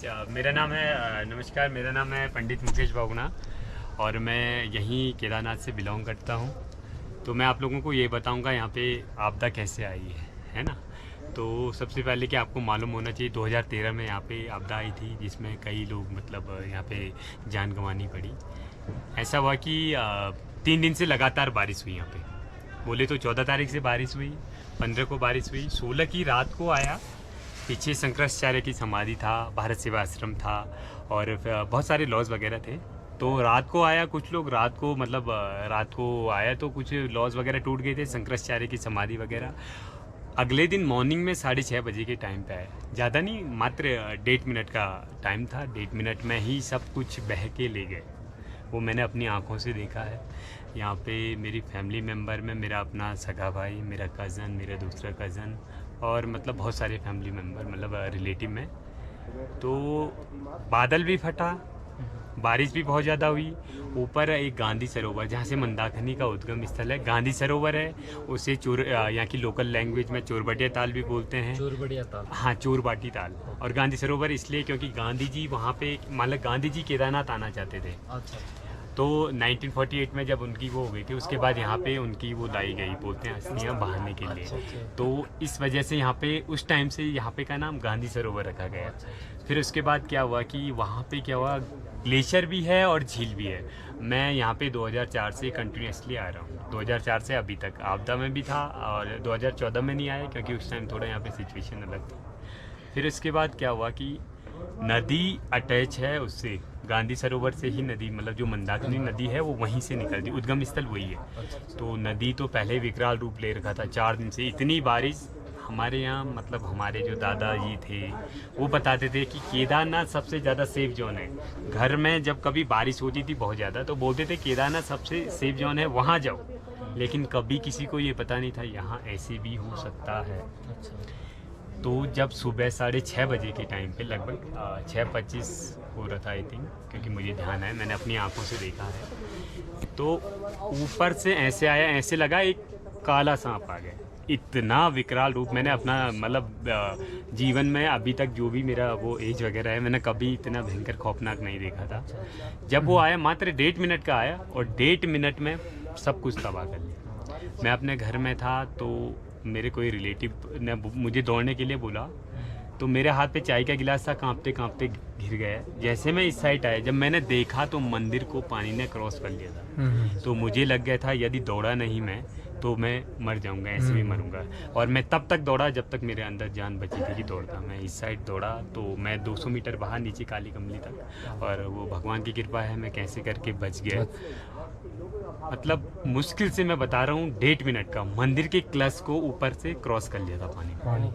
मेरा नाम है नमस्कार, मेरा नाम है पंडित मुकेश बागुना और मैं यहीं केदारनाथ से बिलोंग करता हूँ। तो मैं आप लोगों को ये बताऊँगा यहाँ पे आपदा कैसे आई है ना। तो सबसे पहले कि आपको मालूम होना चाहिए 2013 में यहाँ पे आपदा आई थी, जिसमें कई लोग मतलब यहाँ पे जान गंवानी पड़ी। ऐसा हुआ कि 3 दिन से लगातार बारिश हुई यहाँ पे। बोले तो 14 तारीख से बारिश हुई, 15 को बारिश हुई, 16 की रात को आया। पीछे शंकराचार्य की समाधि था, भारत सेवा आश्रम था और बहुत सारे लॉज वगैरह थे। तो रात को आया, कुछ लोग रात को आया तो कुछ लॉज वगैरह टूट गए थे, शंकराचार्य की समाधि वगैरह। अगले दिन मॉर्निंग में 6:30 बजे के टाइम पे आया, ज़्यादा नहीं, मात्र 1.5 मिनट का टाइम था। 1.5 मिनट में ही सब कुछ बह के ले गए। वो मैंने अपनी आंखों से देखा है। यहाँ पे मेरी फैमिली मेम्बर में मेरा अपना सगा भाई, मेरा कज़न, मेरा दूसरा कज़न और मतलब बहुत सारे फैमिली मेम्बर मतलब रिलेटिव में। तो बादल भी फटा, बारिश भी बहुत ज़्यादा हुई। ऊपर एक गांधी सरोवर, जहाँ से मंदाकिनी का उद्गम स्थल है, गांधी सरोवर है। उसे यहाँ की लोकल लैंग्वेज में चोरबटिया ताल भी बोलते हैं। चोरबटिया ताल, हाँ, चोरबाटी ताल। और गांधी सरोवर इसलिए क्योंकि गांधी जी वहाँ पे, मतलब गांधी जी केदारनाथ आना चाहते थे। अच्छा। तो 1948 में जब उनकी वो हो गई थी, उसके बाद यहाँ पे उनकी वो लाई गई, बोलते हैं अस्थियाँ बहाने के लिए। तो इस वजह से यहाँ पे उस टाइम से यहाँ पे का नाम गांधी सरोवर रखा गया। फिर उसके बाद क्या हुआ कि वहाँ पे क्या हुआ, ग्लेशियर भी है और झील भी है। मैं यहाँ पे 2004 से कंटिन्यूसली आ रहा हूँ। 2004 से अभी तक आपदा में भी था और 2014 में नहीं आया क्योंकि उस टाइम थोड़ा यहाँ पे सिचुएशन अलग थी। फिर उसके बाद क्या हुआ कि नदी अटैच है उससे, गांधी सरोवर से ही नदी, मतलब जो मंदाकिनी नदी है वो वहीं से निकलती, उद्गम स्थल वही है। तो नदी तो पहले विकराल रूप ले रखा था। 4 दिन से इतनी बारिश। हमारे यहाँ मतलब हमारे जो दादाजी थे वो बताते थे कि केदारनाथ सबसे ज़्यादा सेफ जोन है। घर में जब कभी बारिश होती थी बहुत ज़्यादा तो बोलते थे केदारनाथ सबसे सेफ जोन है, वहाँ जाओ। लेकिन कभी किसी को ये पता नहीं था यहाँ ऐसे भी हो सकता है। तो जब सुबह 6:30 बजे के टाइम पे, लगभग 6:25 हो रहा था आई थिंक, क्योंकि मुझे ध्यान है, मैंने अपनी आंखों से देखा है। तो ऊपर से ऐसे आया, ऐसे लगा एक काला सांप आ गया। इतना विकराल रूप मैंने अपना मतलब जीवन में अभी तक जो भी मेरा वो एज वगैरह है, मैंने कभी इतना भयंकर खौफनाक नहीं देखा था। जब वो आया, मात्र 1.5 मिनट का आया और 1.5 मिनट में सब कुछ तबाह कर लिया। मैं अपने घर में था तो मेरे कोई रिलेटिव ने मुझे दौड़ने के लिए बोला, तो मेरे हाथ पे चाय का गिलास था, कांपते कांपते गिर गया। जैसे मैं इस साइड आया, जब मैंने देखा तो मंदिर को पानी ने क्रॉस कर लिया था। तो मुझे लग गया था यदि दौड़ा नहीं मैं तो मैं मर जाऊंगा, ऐसे भी मरूंगा। और मैं तब तक दौड़ा जब तक मेरे अंदर जान बची थी कि दौड़ता। मैं इस साइड दौड़ा तो मैं 200 मीटर बाहर नीचे काली कमली तक, और वो भगवान की कृपा है मैं कैसे करके बच गया। मतलब मुश्किल से मैं बता रहा हूँ 1.5 मिनट का मंदिर के क्लच को ऊपर से क्रॉस कर लिया था पानी।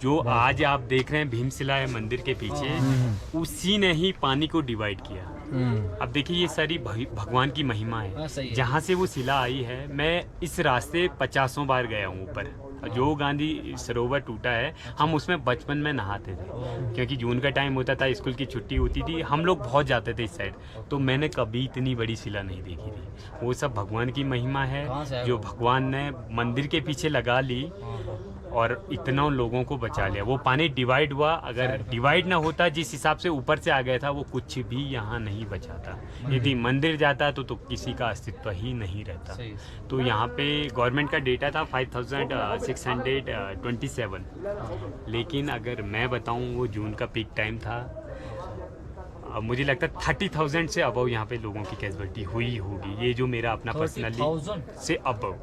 जो आज आप देख रहे हैं भीमशिला है मंदिर के पीछे, उसी ने ही पानी को डिवाइड किया। अब देखिए ये सारी भगवान की महिमा है। जहाँ से वो शिला आई है, मैं इस रास्ते 50 बार गया हूँ ऊपर। जो गांधी सरोवर टूटा है, हम उसमें बचपन में नहाते थे क्योंकि जून का टाइम होता था, स्कूल की छुट्टी होती थी, हम लोग बहुत जाते थे इस साइड। तो मैंने कभी इतनी बड़ी शिला नहीं देखी थी। वो सब भगवान की महिमा है जो भगवान ने मंदिर के पीछे लगा ली और इतना लोगों को बचा लिया। वो पानी डिवाइड हुआ, अगर डिवाइड ना होता, जिस हिसाब से ऊपर से आ गया था, वो कुछ भी यहाँ नहीं बचा था। यदि मंदिर जाता तो किसी का अस्तित्व ही नहीं रहता। तो यहाँ पे गवर्नमेंट का डेटा था 5627, लेकिन अगर मैं बताऊँ वो जून का पीक टाइम था। अब मुझे लगता है 30,000 से अबव यहाँ पे लोगों की कैजुअलिटी हुई होगी। ये जो मेरा अपना पर्सनली से अबव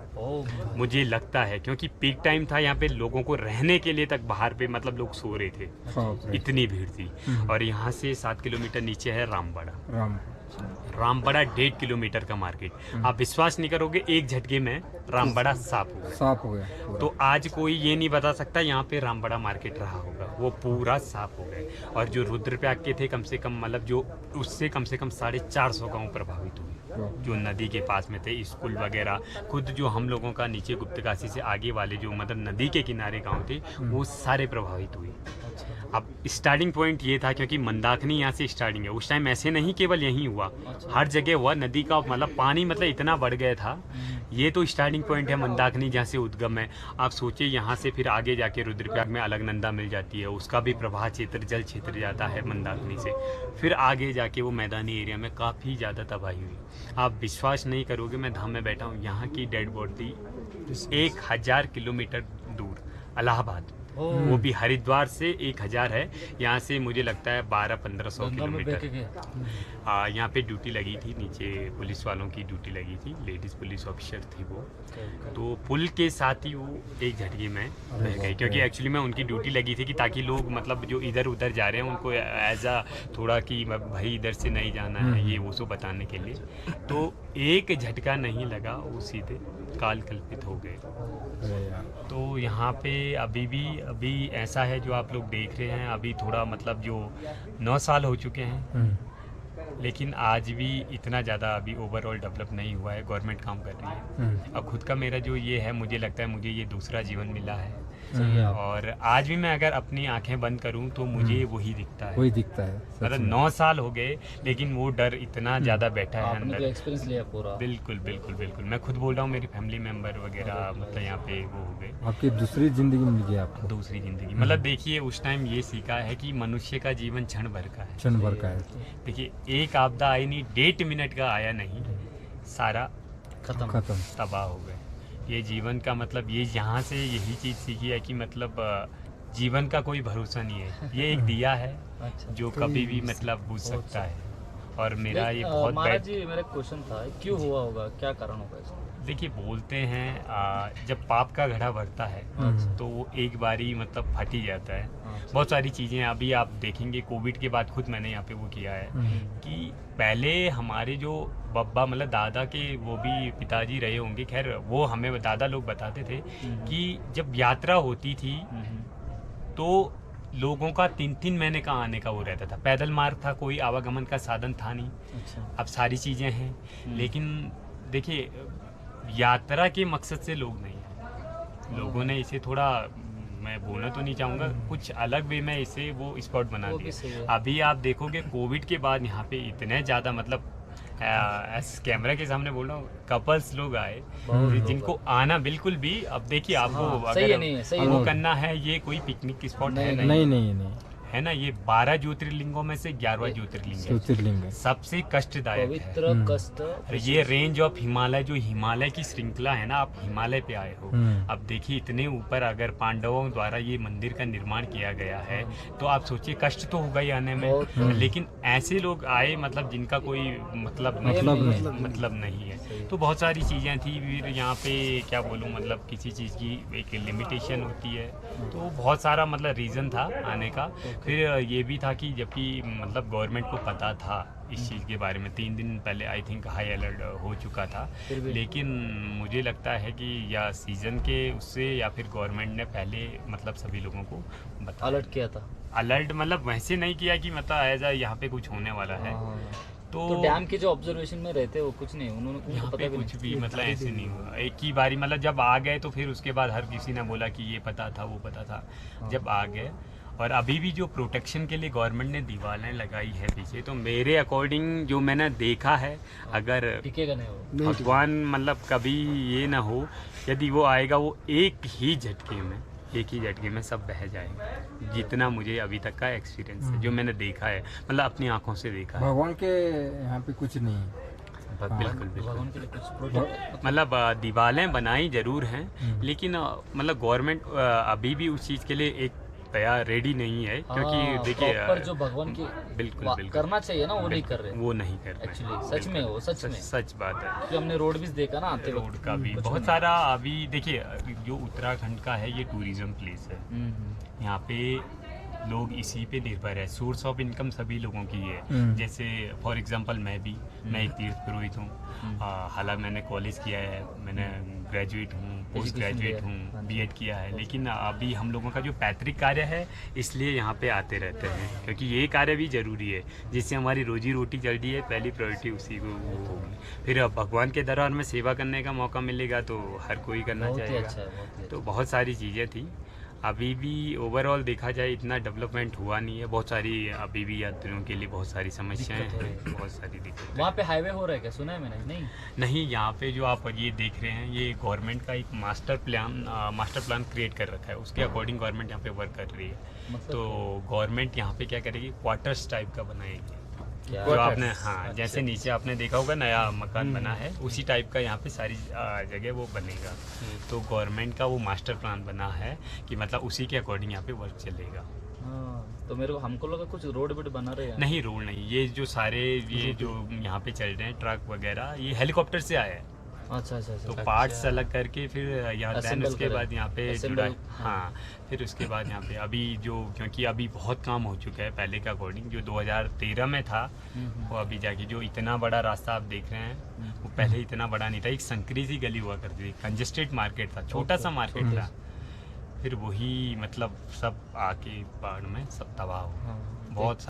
मुझे लगता है, क्योंकि पीक टाइम था। यहाँ पे लोगों को रहने के लिए तक बाहर पे मतलब लोग सो रहे थे, इतनी भीड़ थी। और यहाँ से 7 किलोमीटर नीचे है रामबड़ा 1.5 किलोमीटर का मार्केट। आप विश्वास नहीं करोगे, एक झटके में रामबड़ा साफ हो गया। तो आज कोई ये नहीं बता सकता यहाँ पे रामबड़ा मार्केट रहा होगा, वो पूरा साफ हो गया। और जो रुद्रप्रयाग के थे, कम से कम मतलब जो उससे कम से कम 450 गाँव प्रभावित हुए जो नदी के पास में थे, स्कूल वगैरह। खुद जो हम लोगों का नीचे गुप्तकाशी से आगे वाले जो मतलब नदी के किनारे गांव थे, वो सारे प्रभावित हुए। अब स्टार्टिंग पॉइंट ये था क्योंकि मंदाकिनी यहाँ से स्टार्टिंग है। उस टाइम ऐसे नहीं केवल यहीं हुआ, हर जगह हुआ। नदी का मतलब पानी मतलब इतना बढ़ गया था ये तो स्टार्टिंग पॉइंट है मंदाकिनी, जहाँ से उद्गम है। आप सोचिए यहाँ से फिर आगे जाके रुद्रप्रयाग में अलकनंदा मिल जाती है, उसका भी प्रवाह क्षेत्र जल क्षेत्र जाता है मंदाकिनी से। फिर आगे जाके वो मैदानी एरिया में काफ़ी ज़्यादा तबाही हुई। आप विश्वास नहीं करोगे, मैं धाम में बैठा हूँ, यहाँ की डेड बॉडी 1000 किलोमीटर दूर इलाहाबाद, वो भी हरिद्वार से 1000 है, यहाँ से मुझे लगता है 1200-1500 किलोमीटर। यहाँ पे ड्यूटी लगी थी, नीचे पुलिस वालों की ड्यूटी लगी थी, लेडीज़ पुलिस ऑफिसर थी वो। तो पुल के साथ ही वो एक झटके में बह गई, क्योंकि एक्चुअली में उनकी ड्यूटी लगी थी कि ताकि लोग मतलब जो इधर उधर जा रहे हैं उनको एज आ थोड़ा कि भाई इधर से नहीं जाना है, ये वो सो बताने के लिए। तो एक झटका नहीं लगा, वो सीधे काल कल्पित हो गए। तो यहाँ पे अभी ऐसा है जो आप लोग देख रहे हैं, अभी थोड़ा मतलब जो 9 साल हो चुके हैं, लेकिन आज भी इतना ज़्यादा अभी ओवरऑल डेवलप नहीं हुआ है। गवर्नमेंट काम कर रही है। अब खुद का मेरा जो ये है, मुझे लगता है मुझे ये दूसरा जीवन मिला है, और आज भी मैं अगर अपनी आंखें बंद करूं तो मुझे वही दिखता है, मतलब 9 साल हो गए, लेकिन वो डर इतना ज़्यादा बैठा है अंदर। एक्सपीरियंस लिया पूरा। बिल्कुल बिल्कुल बिल्कुल, मैं खुद बोल रहा हूँ, मेरी फैमिली मेम्बर वगैरह मतलब यहाँ पे वो हो गए। आपकी दूसरी जिंदगी मिल गई आपको? दूसरी जिंदगी मतलब देखिए, उस टाइम ये सीखा है कि मनुष्य का जीवन क्षण भर का है, क्षण भर का है। देखिए एक आपदा आई नहीं, 1.5 मिनट का आया नहीं, सारा खत्म तबाह हो गए। ये जीवन का मतलब, ये यहाँ से यही चीज़ सीखी है कि मतलब जीवन का कोई भरोसा नहीं है। ये एक दिया है जो कभी भी मतलब बुझ सकता है, और मेरा ये बहुत महाराज जी, मेरा क्वेश्चन था, क्यों हुआ होगा, क्या कारण होगा इसका? देखिए बोलते हैं जब पाप का घड़ा भरता है तो वो एक बारी मतलब फट ही जाता है। बहुत सारी चीज़ें अभी आप देखेंगे, कोविड के बाद खुद मैंने यहाँ पे वो किया है कि पहले हमारे जो बब्बा मतलब दादा के वो भी पिताजी रहे होंगे, खैर वो हमें दादा लोग बताते थे कि जब यात्रा होती थी तो लोगों का 3-3 महीने का आने का वो रहता था। पैदल मार्ग था, कोई आवागमन का साधन था नहीं। अब सारी चीज़ें हैं, लेकिन देखिए यात्रा के मकसद से लोग नहीं हैं। लोगों ने इसे थोड़ा, मैं बोलना तो नहीं चाहूँगा, कुछ अलग वे में इसे वो स्पॉट बना दिया। अभी आप देखोगे कोविड के बाद यहाँ पे इतने ज़्यादा मतलब कैमरा के सामने बोल रहा हूँ, कपल्स लोग आए जिनको आना बिल्कुल भी, अब देखिए आपको अगर वो करना है, ये कोई पिकनिक स्पॉट है नहीं है ना, ये 12 ज्योतिर्लिंगों में से 11वां ज्योतिर्लिंग है, सबसे कष्टदायक है। कष्ट ये रेंज ऑफ हिमालय, जो हिमालय की श्रृंखला है ना, आप हिमालय पे आए हो। अब देखिए इतने ऊपर अगर पांडवों द्वारा ये मंदिर का निर्माण किया गया है, तो आप सोचिए कष्ट तो होगा ही आने में, लेकिन ऐसे लोग आए मतलब जिनका कोई मतलब नहीं है। तो बहुत सारी चीज़ें थी, फिर यहाँ पे क्या बोलूँ, मतलब किसी चीज़ की एक लिमिटेशन होती है, तो बहुत सारा मतलब रीज़न था आने का। फिर ये भी था कि जबकि मतलब गवर्नमेंट को पता था इस चीज़ के बारे में, 3 दिन पहले आई थिंक हाई अलर्ट हो चुका था, लेकिन मुझे लगता है कि या सीज़न के उससे या फिर गवर्नमेंट ने पहले मतलब सभी लोगों को अलर्ट किया था। अलर्ट मतलब वैसे नहीं किया कि मतलब ऐसा यहाँ पे कुछ होने वाला है। तो डैम के जो ऑब्जर्वेशन में रहते हो कुछ नहीं, उन्होंने यहाँ पे कुछ भी मतलब ऐसे नहीं हुआ। एक ही बारी मतलब जब आ गए तो फिर उसके बाद हर किसी ने बोला कि ये पता था वो पता था, जब आ गए। और अभी भी जो प्रोटेक्शन के लिए गवर्नमेंट ने दीवारें लगाई है पीछे, तो मेरे अकॉर्डिंग जो मैंने देखा है, अगर टिकेगा नहीं वो, भगवान मतलब कभी ये ना हो, यदि वो आएगा वो एक ही झटके में सब बह जाएगा। जितना मुझे अभी तक का एक्सपीरियंस है, जो मैंने देखा है, मतलब अपनी आंखों से देखा है। भगवान के यहाँ पे कुछ नहीं है। बिल्कुल मतलब दीवारें बनाई जरूर हैं, लेकिन मतलब गवर्नमेंट अभी भी उस चीज़ के लिए एक तैयार रेडी नहीं है, क्योंकि देखिए जो भगवान की बिल्कुल करना चाहिए ना, वो नहीं कर रहे, एक्चुअली सच में वो सच बात है। जो हमने रोड भी देखा ना, आते रोड का भी बहुत सारा, अभी देखिए जो उत्तराखंड का है ये टूरिज्म प्लेस है, यहाँ पे लोग इसी पे निर्भर है, सोर्स ऑफ इनकम सभी लोगों की है। जैसे फॉर एग्जांपल मैं एक तीर्थ पुरोहित हूँ, हालांकि मैंने कॉलेज किया है, मैंने ग्रेजुएट हूँ, पोस्ट ग्रेजुएट हूँ, बीएड किया है, लेकिन अभी हम लोगों का जो पैतृक कार्य है, इसलिए यहाँ पे आते रहते हैं, क्योंकि ये कार्य भी ज़रूरी है, जिससे हमारी रोजी रोटी चल रही है, पहली प्रायोरिटी उसी को होगी। फिर भगवान के दरबार में सेवा करने का मौका मिलेगा तो हर कोई करना चाहेगा। तो बहुत सारी चीज़ें थी। अभी भी ओवरऑल देखा जाए इतना डेवलपमेंट हुआ नहीं है, बहुत सारी अभी भी यात्रियों के लिए बहुत सारी समस्याएं दिक्कत हो रही हैं, बहुत सारी दिक्कत वहाँ पे हाईवे हो रहा है क्या, सुना है मैंने? नहीं। नहीं। यहाँ पे जो आप ये देख रहे हैं ये गवर्नमेंट का एक मास्टर प्लान क्रिएट कर रखा है, उसके अकॉर्डिंग गवर्नमेंट यहाँ पे वर्क कर रही है। मतलब तो गवर्नमेंट यहाँ पे क्या करेगी, क्वार्टर्स टाइप का बनाएगी। क्या? जो Quarters? आपने हाँ जैसे नीचे आपने देखा होगा नया मकान बना है, उसी टाइप का यहाँ पे सारी जगह वो बनेगा। तो गवर्नमेंट का वो मास्टर प्लान बना है कि मतलब उसी के अकॉर्डिंग यहाँ पे वर्क चलेगा। हाँ, तो मेरे को हमको लगा कुछ रोड वोड बना रहे हैं। नहीं, रोड नहीं, ये जो सारे ये जो यहाँ पे चल रहे हैं ट्रक वगैरह ये हेलीकॉप्टर से आया है। अच्छा अच्छा अच्छा। तो पार्ट्स अलग करके फिर यहाँ देन Assemble उसके करें। बाद यहाँ पे Assemble, जुड़ा है। हाँ, फिर उसके बाद यहाँ पे अभी जो क्योंकि अभी बहुत काम हो चुका है पहले के अकॉर्डिंग, जो 2013 में था वो अभी जाके जो इतना बड़ा रास्ता आप देख रहे हैं वो पहले इतना बड़ा नहीं था, एक संकरी सी गली हुआ करती थी, कंजेस्टेड मार्केट था, छोटा सा मार्केट था। फिर वही मतलब सब आके बाढ़ में सब तबाह हो हाँ, बहुत